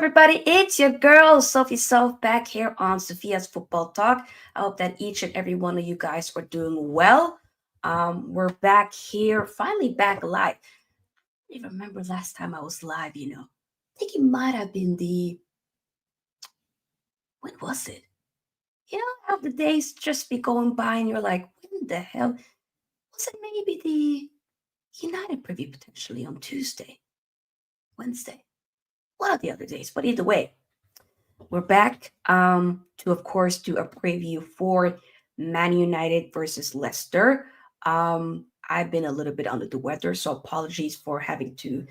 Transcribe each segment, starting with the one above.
everybody? It's your girl, Sophie Self, back here on Sofia's Football Talk. I hope that each and every one of you guys are doing well. We're back here, finally back live. I don't even remember last time I was live. I think it might have been when was it? How the days just be going by and you're like, when the hell? Was it maybe the United preview potentially on Tuesday, Wednesday? One of the other days, but either way, we're back to, of course, do a preview for Man United versus Leicester. I've been a little bit under the weather, so apologies for having to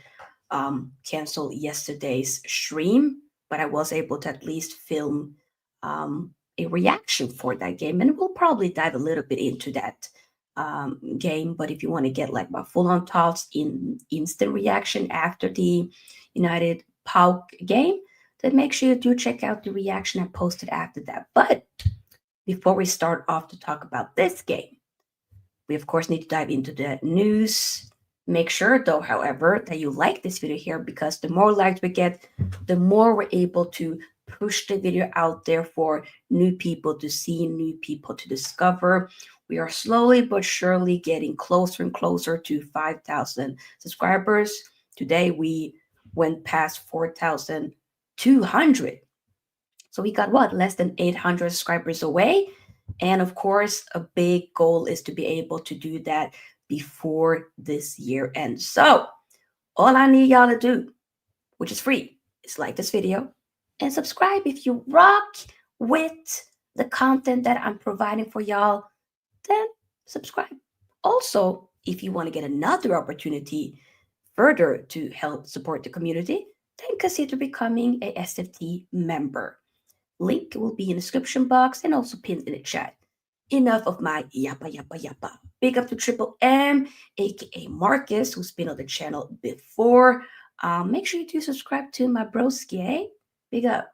cancel yesterday's stream, but I was able to at least film a reaction for that game, and we'll probably dive a little bit into that game. But if you want to get like my full-on thoughts in instant reaction after the United PAOK game, then make sure you do check out the reaction I posted after that. But before we start off to talk about this game, we of course need to dive into the news. Make sure though, however, that you like this video here, because the more likes we get, the more we're able to push the video out there for new people to see, new people to discover. We are slowly but surely getting closer and closer to 5,000 subscribers. Today we went past 4,200. So we got less than 800 subscribers away. And of course, a big goal is to be able to do that before this year ends. So all I need y'all to do, which is free, is like this video and subscribe if you rock with the content that I'm providing for y'all. Then subscribe. Also, if you want to get another opportunity further to help support the community, then consider becoming a SFT member. Link will be in the description box and also pinned in the chat. Enough of my yappa yappa yappa. Big up to Triple M, aka Marcus, who's been on the channel before. Make sure you do subscribe to my broski, eh? Big up.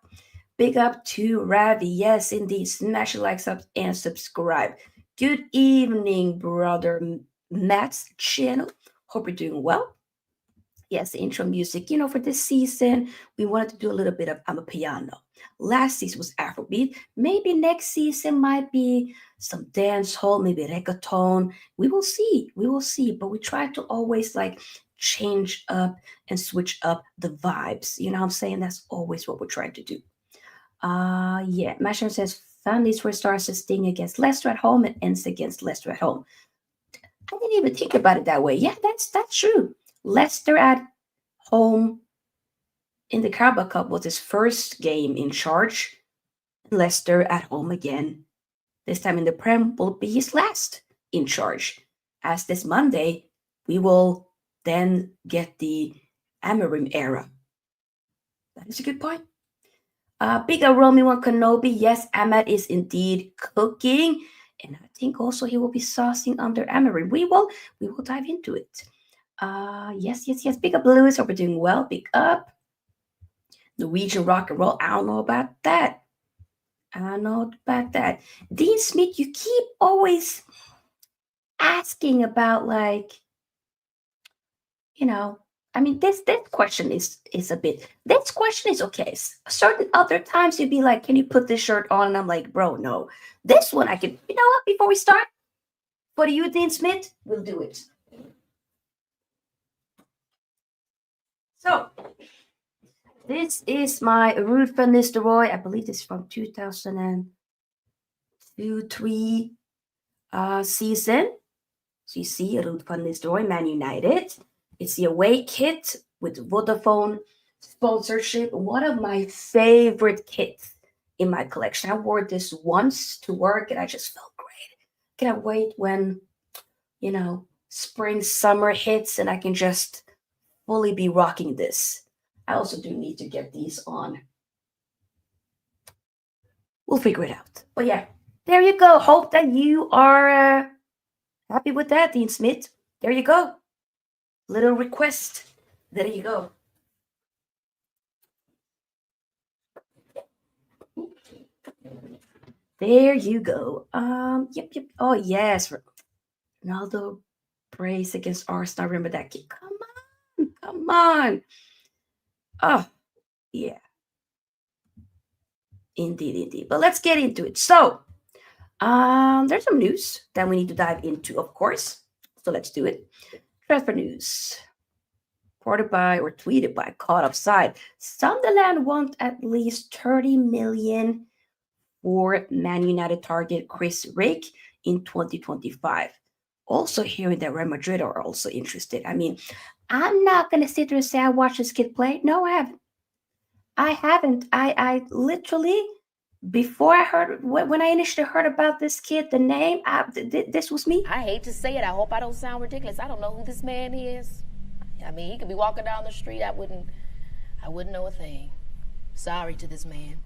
Big up to Ravi. Yes, indeed. Smash the like, sub, and subscribe. Good evening, brother Matt's channel. Hope you're doing well. Yes, the intro music. For this season, we wanted to do a little bit of Amapiano. Last season was Afrobeat. Maybe next season might be some dance hall, maybe reggaeton. We will see. We will see. But we try to always change up and switch up the vibes. You know what I'm saying? That's always what we're trying to do. Yeah. Masham says families where starts a sting against Leicester at home and ends against Leicester at home. I didn't even think about it that way. Yeah, that's true. Leicester at home in the Carabao Cup was his first game in charge. Leicester at home again. This time in the Prem will be his last in charge. As this Monday, we will then get the Amorim era. That is a good point. Big Romeo Kenobi. Yes, Ahmad is indeed cooking. And I think also he will be saucing under Amorim. We will dive into it. Yes. Big up Lewis. Hope we're doing well. Big up. Norwegian rock and roll. I don't know about that. Dean Smith, you keep always asking about this question is a bit. This question is okay. Certain other times you'd be like, can you put this shirt on? And I'm like, bro, no. This one I can. You know what? Before we start, for you, Dean Smith, we'll do it. So, this is my Ruud van Nistelrooy. I believe this is from 2002-03 season. So you see Ruud van Nistelrooy, Man United. It's the away kit with Vodafone sponsorship. One of my favorite kits in my collection. I wore this once to work and I just felt great. Can't wait when, spring, summer hits and I can just fully be rocking this. I also do need to get these on. We'll figure it out. But yeah, there you go. Hope that you are happy with that, Dean Smith. There you go. Little request. There you go. There you go. Yep. Oh yes, Ronaldo brace against Arsenal. Remember that kid? Come on. Oh, yeah. Indeed, indeed. But let's get into it. So, there's some news that we need to dive into, of course. So let's do it. Transfer news. Reported by or tweeted by Caught Offside. Sunderland want at least 30 million for Man United target Chris Rick in 2025. Also hearing that Real Madrid are also interested. I mean, I'm not gonna sit there and say I watched this kid play. No, I haven't. I haven't. I literally before I heard when I initially heard about this kid, the name, this was me. I hate to say it. I hope I don't sound ridiculous. I don't know who this man is. I mean, he could be walking down the street. I wouldn't know a thing. Sorry to this man.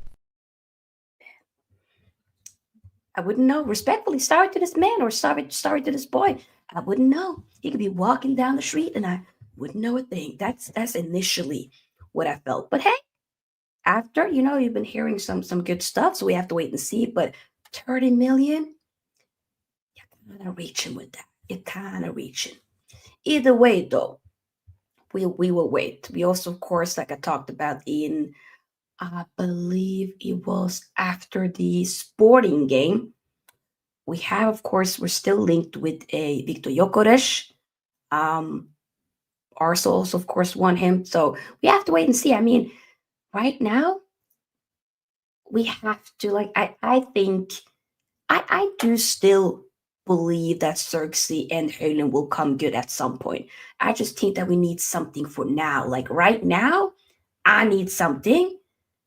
I wouldn't know. Respectfully, sorry to this man or sorry to this boy. I wouldn't know. He could be walking down the street and I wouldn't know a thing. That's initially what I felt. But hey, after you've been hearing some good stuff, so we have to wait and see. But 30 million, you're kind of reaching with that. You're kind of reaching. Either way, though, we will wait. We also, of course, like I talked about in, I believe it was after the Sporting game. We have, of course, we're still linked with a Victor Gyökeres. Um, Arsenal also, of course, won him. So we have to wait and see. I mean, right now, we have to like. I think I do still believe that Zirkzee and Hojlund will come good at some point. I just think that we need something for now. Like right now, I need something,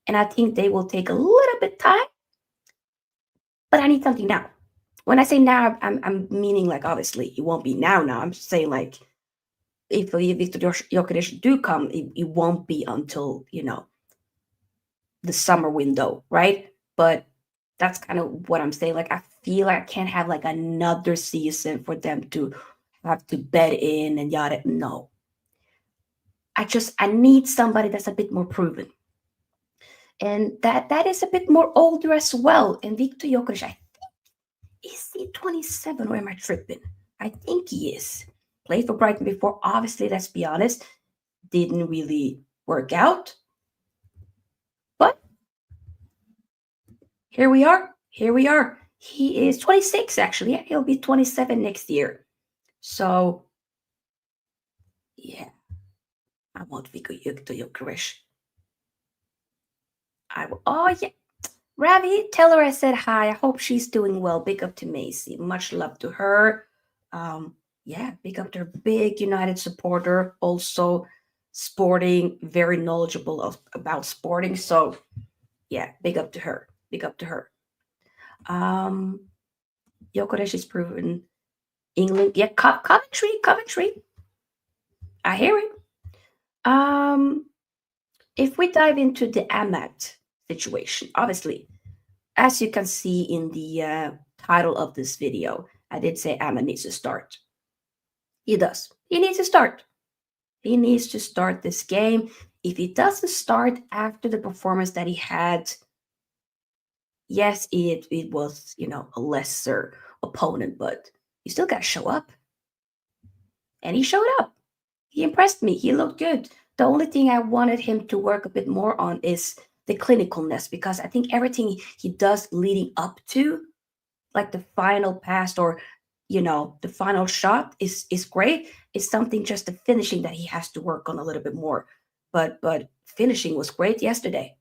and I think they will take a little bit time, but I need something now. When I say now, I'm meaning like obviously it won't be now. Now I'm just saying like if Victor Gyökeres do come, it won't be until the summer window, right? But that's kind of what I'm saying. Like I feel like I can't have like another season for them to have to bet in and yada. No, I need somebody that's a bit more proven, and that is a bit more older as well. And Victor Gyökeres, I is he 27 or am I tripping? I think he is. Played for Brighton before. Obviously, let's be honest, didn't really work out. But here we are. Here we are. He is 26, actually. Yeah, he'll be 27 next year. So, yeah, I want Victor Gyökeres. Oh, yeah. Ravi, tell her I said hi. I hope she's doing well. Big up to Macy. Much love to her. Yeah, big up to her. Big United supporter. Also, sporting, very knowledgeable about sporting. So, yeah, big up to her. Big up to her. Gyökeres is proven England. Yeah, Coventry. I hear it. If we dive into the Amat situation, obviously, as you can see in the title of this video, I did say Amat needs to start. He does. He needs to start. He needs to start this game. If he doesn't start after the performance that he had, yes, it was, a lesser opponent, but you still got to show up. And he showed up. He impressed me. He looked good. The only thing I wanted him to work a bit more on is the clinicalness, because I think everything he does leading up to, like the final pass or the final shot is great. It's something just the finishing that he has to work on a little bit more. But finishing was great yesterday.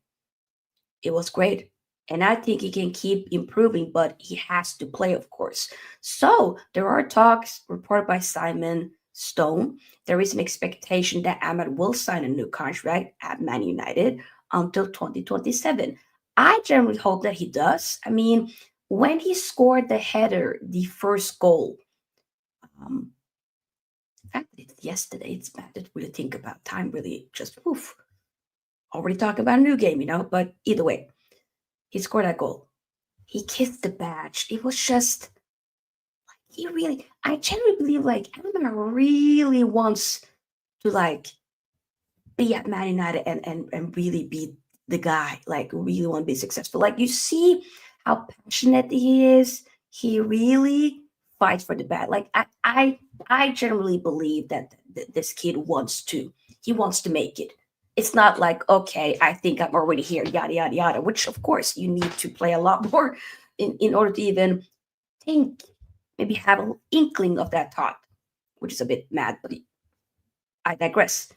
It was great. And I think he can keep improving, but he has to play, of course. So there are talks reported by Simon Stone. There is an expectation that Ahmed will sign a new contract at Man United until 2027. I generally hope that he does. I mean, when he scored the header, the first goal, in fact, it's yesterday. It's bad to really think about time, really just oof. Already talking about a new game, but either way, he scored that goal. He kissed the badge. It was just I genuinely believe like Alabama really wants to like be at Man United and really be the guy, like really want to be successful. Like you see how passionate he is. He really fights for the bad. Like I generally believe that this kid wants to. He wants to make it. It's not like, okay, I think I'm already here, yada, yada, yada, which of course you need to play a lot more in order to even think, maybe have an inkling of that thought, which is a bit mad, but I digress.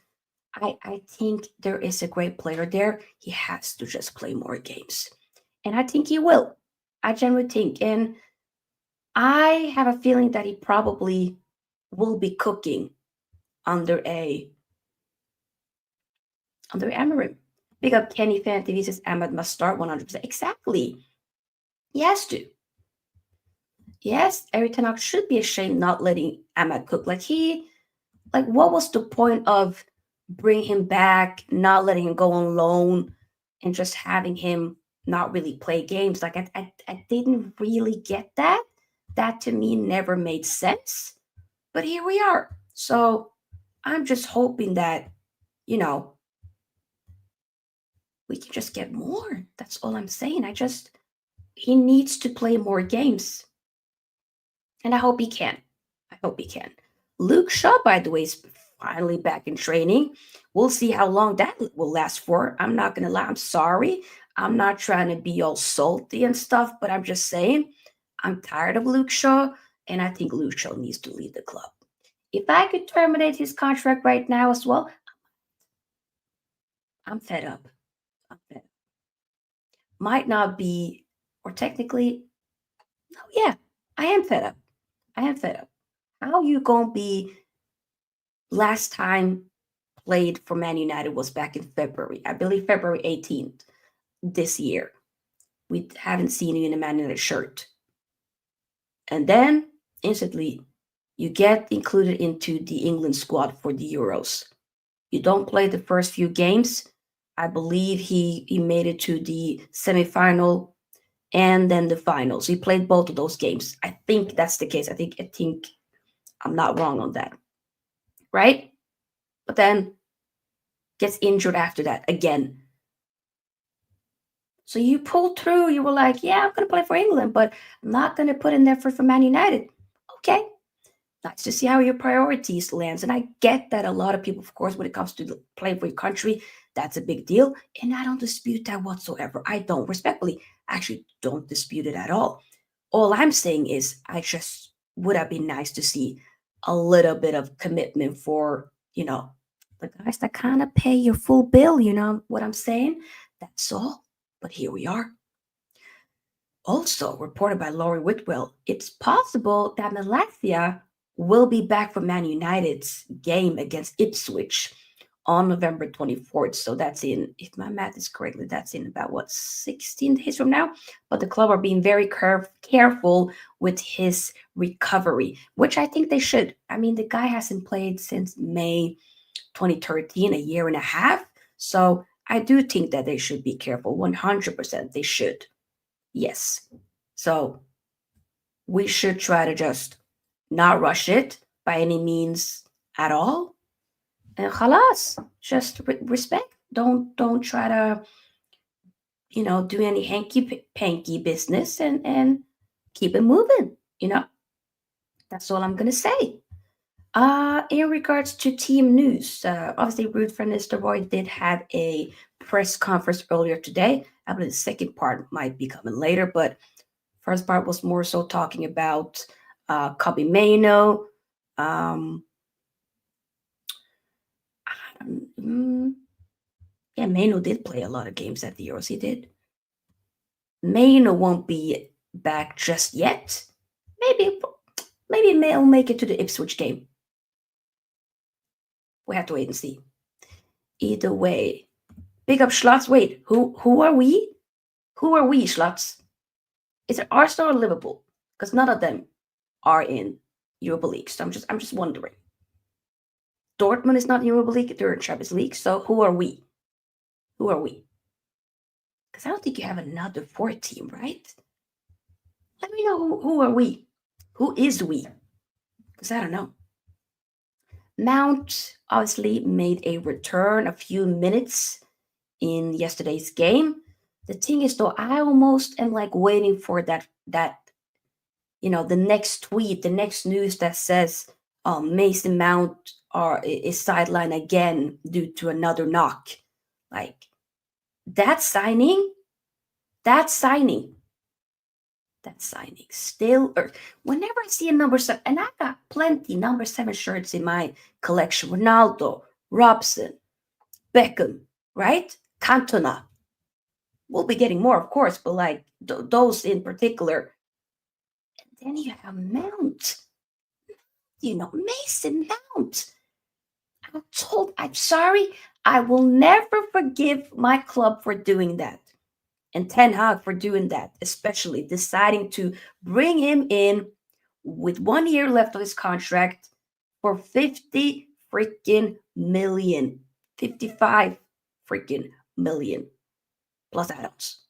I think there is a great player there. He has to just play more games. And I think he will. I genuinely think. And I have a feeling that he probably will be cooking under a under Amarim. Big up Kenny Fan TV says Ahmed must start 100%. Exactly. He has to. Yes, Eric Tannock should be ashamed not letting Ahmed cook. Like what was the point of bring him back, not letting him go on loan, and just having him not really play games? Like I didn't really get that. That to me never made sense. But here we are. So I'm just hoping that, you know, we can just get more. That's all I'm saying. He needs to play more games. And I hope he can. I hope he can. Luke Shaw, by the way, is finally back in training. We'll see how long that will last for. I'm not going to lie. I'm sorry. I'm not trying to be all salty and stuff, but I'm just saying I'm tired of Luke Shaw, and I think Luke Shaw needs to leave the club. If I could terminate his contract right now as well, I'm fed up. I'm fed up. Might not be, or technically, no, yeah, I am fed up. I am fed up. How you gonna be? Last time played for Man United was back in February, I believe February 18th this year. We haven't seen you in a Man United shirt. And then instantly you get included into the England squad for the Euros. You don't play the first few games. I believe he made it to the semifinal and then the finals. He played both of those games. I think that's the case. I think I'm not wrong on that. Right? But then gets injured after that again. So you pulled through. You were like, yeah, I'm going to play for England, but I'm not going to put in effort for Man United. Okay. Nice to see how your priorities lands. And I get that a lot of people, of course, when it comes to playing for your country, that's a big deal. And I don't dispute that whatsoever. I don't, respectfully, actually don't dispute it at all. All I'm saying is I just would have been nice to see a little bit of commitment for, the guys that kind of pay your full bill, you know what I'm saying? That's all. But here we are. Also, reported by Laurie Whitwell, it's possible that Malacia will be back for Man United's game against Ipswich on November 24th. So that's in, if my math is correctly, that's in about 16 days from now. But the club are being very careful with his recovery, which I think they should. I mean, the guy hasn't played since May 2013, a year and a half. So I do think that they should be careful. 100% they should. Yes. So we should try to just not rush it by any means at all. And khalas, just respect. Don't try to, do any hanky panky business and keep it moving, That's all I'm gonna say. In regards to team news, obviously Ruud van Nistelrooy did have a press conference earlier today. I believe the second part might be coming later, but first part was more so talking about Kobbie Mainoo. Yeah, Mainoo did play a lot of games at the Euros. He did. Mainoo won't be back just yet. Maybe Mainoo will make it to the Ipswich game. We have to wait and see. Either way, big up Schlotz. Wait, who are we? Who are we, Schlotz? Is it Arsenal or Liverpool? Because none of them are in Europa League. So I'm just wondering. Dortmund is not in Europa League, they're in Champions League. So who are we? Who are we? Because I don't think you have another 4 team, right? Let me know who are we? Who is we? Because I don't know. Mount obviously made a return a few minutes in yesterday's game. The thing is though, I almost am like waiting for that the next tweet, the next news that says Mason Mount is sidelined again due to another knock. Like that signing, that signing, that signing still. Or whenever I see a number 7, and I got plenty number 7 shirts in my collection: Ronaldo, Robson, Beckham, right? Cantona. We'll be getting more, of course, but like those in particular. And then you have Mount. Mason Mount. I'm sorry, I will never forgive my club for doing that. And Ten Hag for doing that, especially deciding to bring him in with 1 year left of his contract for 50 freaking million. 55 freaking million plus add-ons.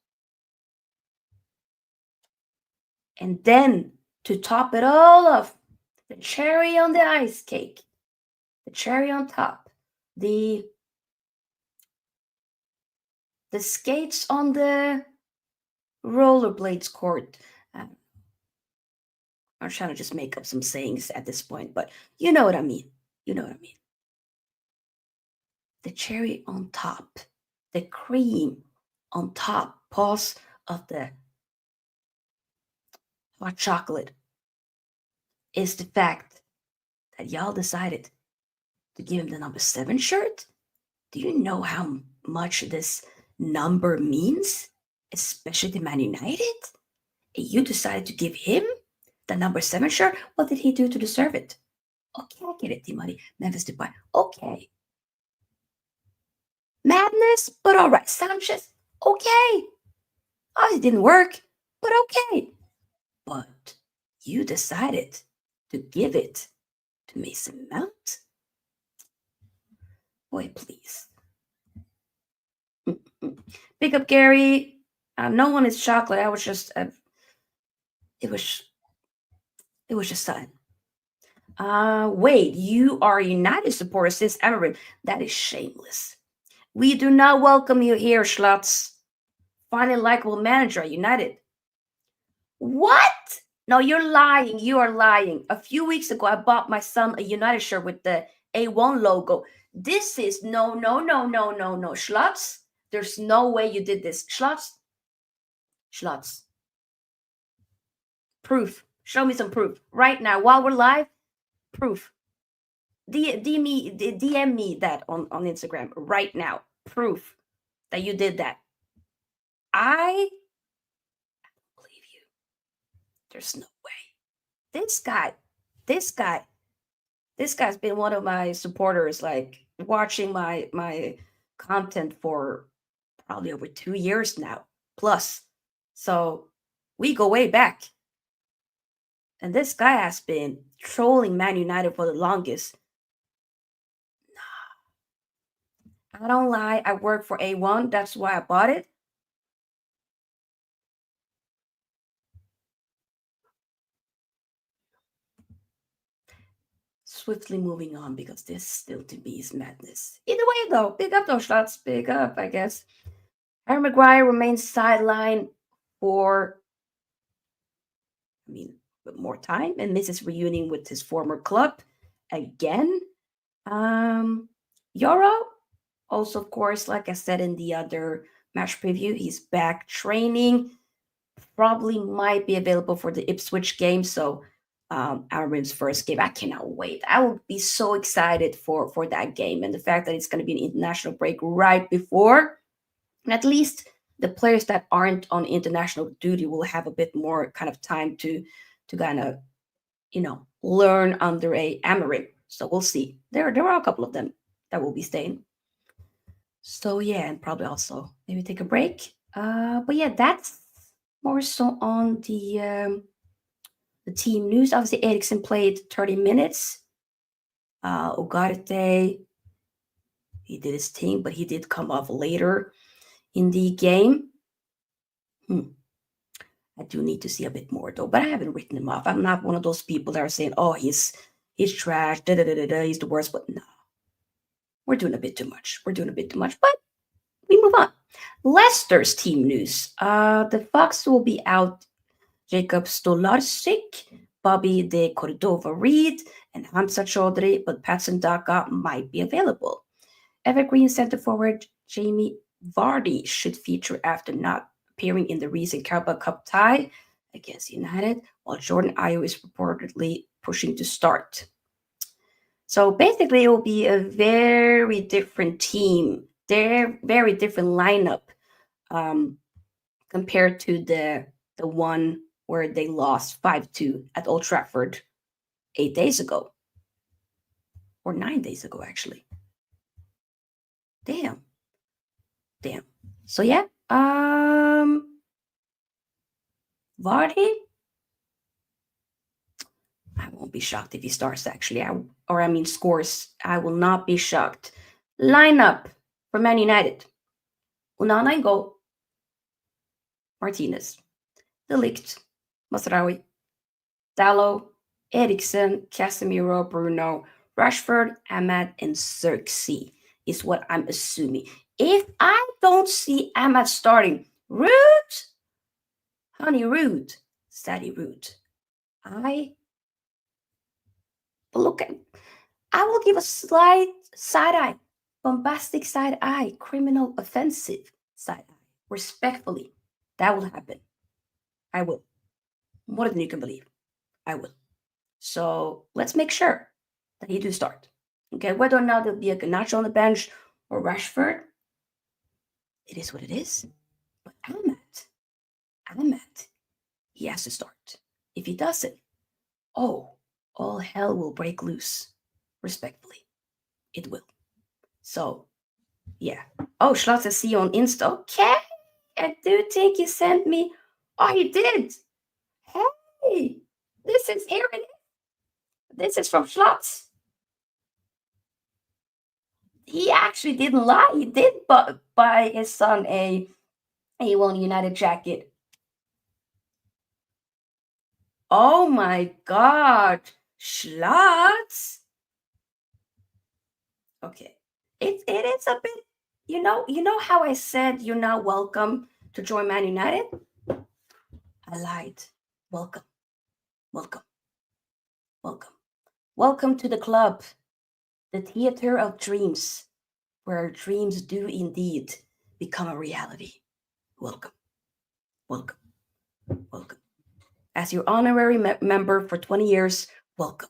And then to top it all off, the cherry on the ice cake, the cherry on top, the skates on the rollerblades court. I'm trying to just make up some sayings at this point, but you know what I mean. You know what I mean. The cherry on top, the cream on top, pause of the hot chocolate is the fact that y'all decided to give him the number 7 shirt. Do you know how much this number means? Especially to Man United? And you decided to give him the number 7 shirt? What did he do to deserve it? Okay, I get it, Timothy. Memphis Depay. Okay. Madness, but all right. Sanchez, okay. Oh, it didn't work, but okay. But you decided to give it to Mason Mount? Boy, please. Pick up Gary. No one is chocolate. I was just, it was just sudden. Wait, you are a United supporter since Emery. That is shameless. We do not welcome you here, Schlotz. Find a likable manager at United. What? No, you're lying. You are lying. A few weeks ago, I bought my son a United shirt with the A1 logo. This is no. Schlotz, there's no way you did this. Schlotz. Proof. Show me some proof. Right now, while we're live, proof. DM me that on Instagram right now. Proof that you did that. I don't believe you. There's no way. This guy's been one of my supporters, like watching my content for probably over 2 years now, plus. So we go way back. And this guy has been trolling Man United for the longest. Nah. I don't lie. I work for A1. That's why I bought it. Swiftly moving on because this still to me is madness. Either way, though, big up those shots. Big up, I guess. Harry Maguire remains sidelined for, more time and misses reunion with his former club again. Yoro, also, of course, like I said in the other match preview, he's back training. Probably might be available for the Ipswich game. So Amorim's first game. I cannot wait. I will be so excited for that game. And the fact that it's going to be an international break right before. And at least the players that aren't on international duty will have a bit more kind of time to kind of, learn under a Amorim. So we'll see. There are a couple of them that will be staying. So yeah, and probably also maybe take a break. But yeah, that's more so on the team news. Obviously, Eriksen played 30 minutes. Ugarte, he did his thing, but he did come off later in the game. I do need to see a bit more though, but I haven't written him off. I'm not one of those people that are saying, "Oh, he's trash, he's the worst." But no, we're doing a bit too much. But we move on. Leicester's team news. The Fox will be out. Jacob Stolarczyk, Bobby de Cordova-Reid, and Hamza Chaudhry, but Patson Daka might be available. Evergreen center forward Jamie Vardy should feature after not appearing in the recent Carabao Cup tie against United, while Jordan Ayew is reportedly pushing to start. So basically, it will be a very different team, very different lineup compared to the one where they lost 5-2 at Old Trafford 8 days ago, or 9 days ago, actually. Damn. So yeah, Vardy. I won't be shocked if he starts. Actually, scores. I will not be shocked. Lineup for Man United: Onana in goal, Martinez, De Ligt, Mazraoui, Dalot, Eriksen, Casemiro, Bruno, Rashford, Ahmad, and Zirkzee is what I'm assuming. If I don't see Ahmad starting, rude, honey, rude, saddy, rude. I will give a slight side eye, bombastic side eye, criminal offensive side eye, respectfully. That will happen. I will. More than you can believe. I will. So let's make sure that he do start. Okay, whether or not there'll be a Garnacho on the bench or Rashford, it is what it is. But Ahmed, he has to start. If he doesn't, all hell will break loose. Respectfully, it will. So, yeah. Oh, Schloss see you on Insta. Okay, I do think you sent me. Oh, he did. Hey, this is Aaron. This is from Schloss. He actually didn't lie. He did buy his son a A1 United jacket. Oh my God, Schloss. Okay, it is a bit. You know how I said you're not welcome to join Man United. I lied. Welcome, welcome, welcome, welcome to the club, the theater of dreams, where dreams do indeed become a reality. Welcome, welcome, welcome. As your honorary member for 20 years, welcome.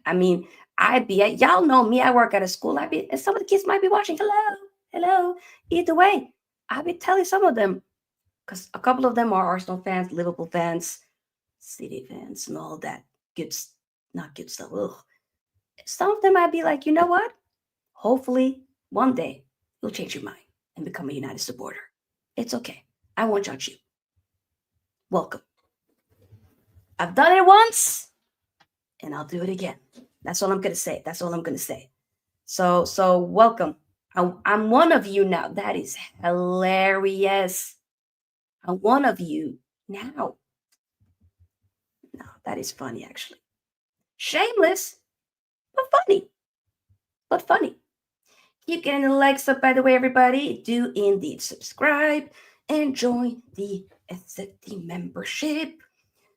I mean, y'all know me, I work at a school. And some of the kids might be watching. Hello. Either way, I'll be telling some of them, because a couple of them are Arsenal fans, Liverpool fans, City fans, and all that not good stuff. Ugh. Some of them might be like, you know what? Hopefully, one day, you'll change your mind and become a United supporter. It's okay. I won't judge you. Welcome. I've done it once, and I'll do it again. That's all I'm going to say. So welcome. I'm one of you now. That is hilarious. I'm one of you now. No, that is funny, actually. Shameless, but funny. Keep getting the likes up, by the way, everybody. Do indeed subscribe and join the SFT membership.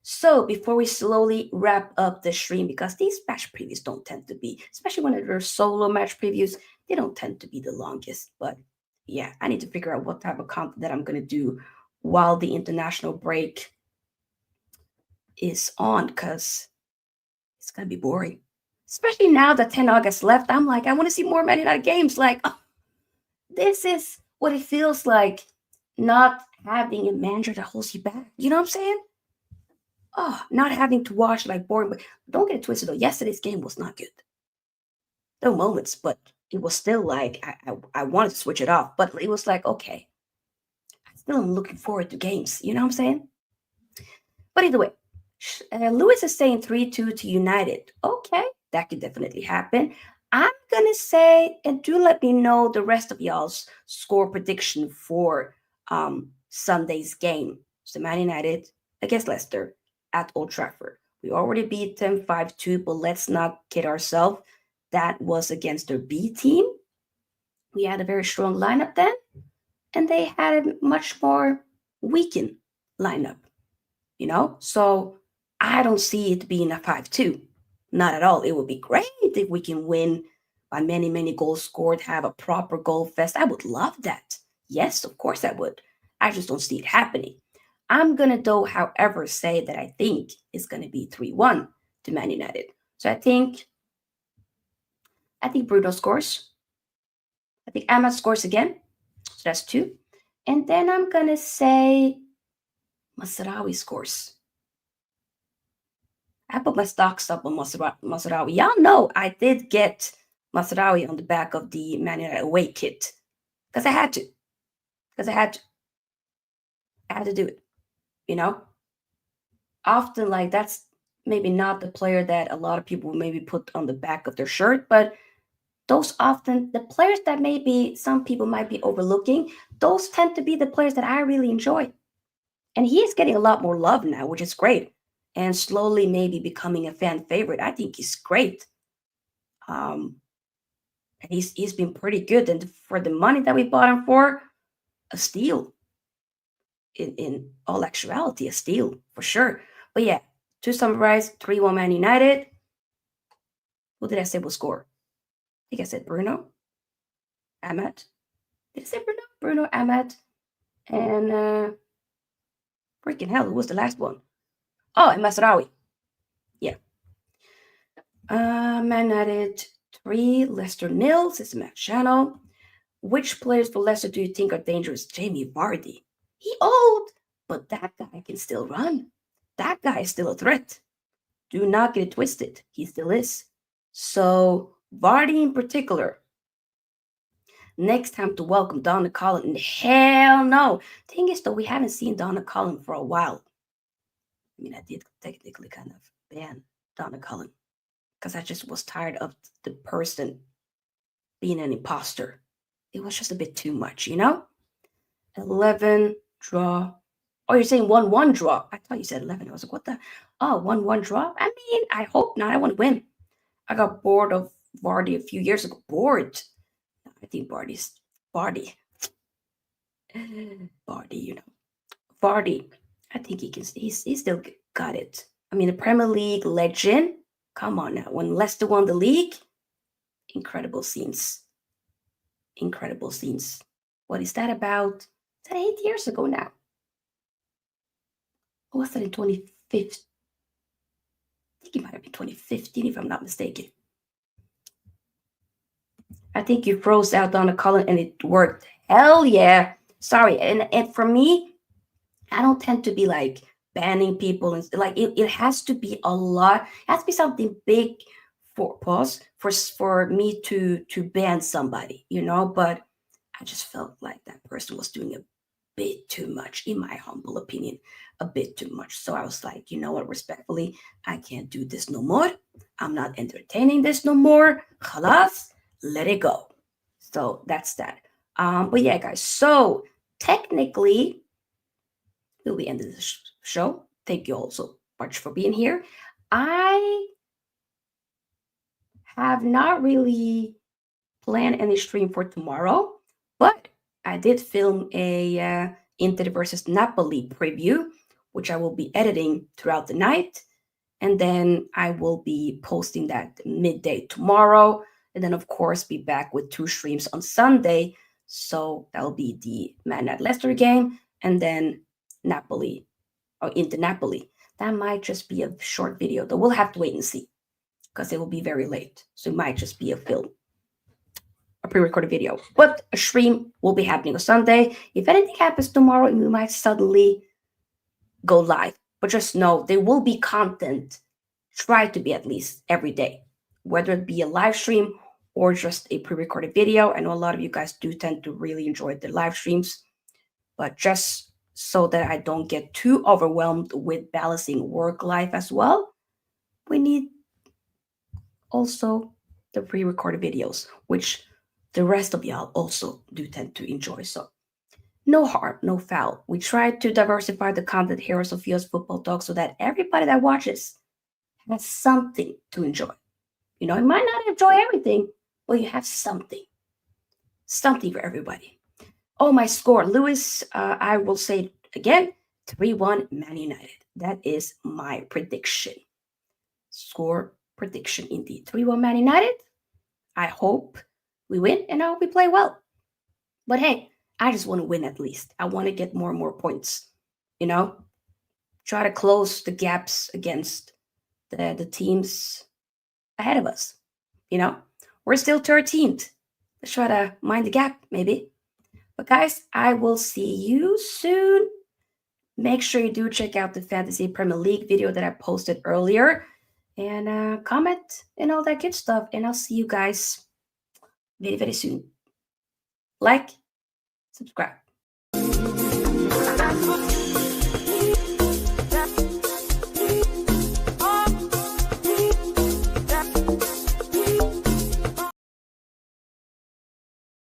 So before we slowly wrap up the stream, because these match previews don't tend to be, especially when they're solo match previews, they don't tend to be the longest. But yeah, I need to figure out what type of content that I'm going to do while the international break is on, because it's going to be boring. Especially now that 10 August left, I'm like, I want to see more Man United games. Like, oh, this is what it feels like not having a manager that holds you back. You know what I'm saying? Oh, not having to watch like boring. But don't get it twisted though. Yesterday's game was not good. There were moments, but it was still like I wanted to switch it off. But it was like, okay, I still am looking forward to games. You know what I'm saying? But either way, Lewis is saying 3-2 to United. Okay, that could definitely happen. I'm going to say, and do let me know the rest of y'all's score prediction for Sunday's game. So Man United against Leicester at Old Trafford. We already beat them 5-2, but let's not kid ourselves. That was against their B team. We had a very strong lineup then, and they had a much more weakened lineup, So I don't see it being a 5-2. Not at all. It would be great if we can win by many, many goals scored, have a proper goal fest. I would love that. Yes, of course I would. I just don't see it happening. I'm going to, though, however, say that I think it's going to be 3-1 to Man United. So I think Bruno scores. I think Ahmad scores again. So that's 2. And then I'm going to say Mazraoui scores. I put my stocks up on Mazraoui. Y'all know I did get Mazraoui on the back of the Man United away kit. Because I had to. I had to do it. You know? Often, like, that's maybe not the player that a lot of people maybe put on the back of their shirt, but those often, the players that maybe some people might be overlooking, those tend to be the players that I really enjoy. And he is getting a lot more love now, which is great. And slowly maybe becoming a fan favorite. I think he's great. Um, he's been pretty good. And for the money that we bought him for, a steal. In all actuality, a steal for sure. But yeah, to summarize, 3-1 Man United. Who did I say will score? I think I said Bruno. Ahmad. Did I say Bruno? Bruno, Ahmad. And freaking hell, who was the last one? Oh, and Mazraoui. Yeah. Man United 3, Leicester 0. This is Matt Channel. Which players for Leicester do you think are dangerous? Jamie Vardy. He old, but that guy can still run. That guy is still a threat. Do not get it twisted. He still is. So Vardy in particular. Next time to welcome Donna Collin. Hell no. Thing is, though, we haven't seen Donna Collin for a while. I mean, I did technically kind of ban Donna Collin because I just was tired of the person being an imposter. It was just a bit too much, you know? 11, draw. Oh, you're saying 1-1 draw. I thought you said 11. I was like, what the? Oh, 1-1 draw? I mean, I hope not. I want to win. I got bored of Vardy a few years ago. Bored. I think Vardy. Vardy, you know. Vardy. I think he's still got it. I mean, the Premier League legend. Come on now. When Leicester won the league, incredible scenes. Incredible scenes. What is that about? Is that 8 years ago now? Or was that in 2015? I think it might have been 2015, if I'm not mistaken. I think you froze out Donna Collin and it worked. Hell yeah. Sorry. And for me, I don't tend to be like banning people. And like it has to be a lot. It has to be something big for me to ban somebody, you know? But I just felt like that person was doing a bit too much, in my humble opinion, a bit too much. So I was like, you know what, respectfully, I can't do this no more. I'm not entertaining this no more. Khalas, let it go. So that's that. But yeah, guys, so technically, we'll be ending the show. Thank you all so much for being here. I have not really planned any stream for tomorrow, but I did film a Inter versus Napoli preview, which I will be editing throughout the night. And then I will be posting that midday tomorrow. And then, of course, be back with 2 streams on Sunday. So that will be the Man at Leicester game and then Napoli or Inter Napoli. That might just be a short video, though. We'll have to wait and see because it will be very late. So it might just be a pre-recorded video. But a stream will be happening on Sunday. If anything happens tomorrow, we might suddenly go live. But just know there will be content. Try to be at least every day, whether it be a live stream or just a pre-recorded video. I know a lot of you guys do tend to really enjoy the live streams, but just so that I don't get too overwhelmed with balancing work life as well, we need also the pre-recorded videos, which the rest of y'all also do tend to enjoy. So no harm, no foul. We try to diversify the content here at Sofia's Football Talk so that everybody that watches has something to enjoy. You know, you might not enjoy everything, but you have something for everybody. Oh, my score, Lewis, I will say again, 3-1 Man United. That is my prediction. Score prediction indeed. 3-1 Man United. I hope we win and I hope we play well. But hey, I just want to win at least. I want to get more and more points. You know, try to close the gaps against the teams ahead of us. You know, we're still 13th. Let's try to mind the gap, maybe. But guys, I will see you soon. Make sure you do check out the Fantasy Premier League video that I posted earlier. And comment and all that good stuff. And I'll see you guys very, very soon. Like, subscribe.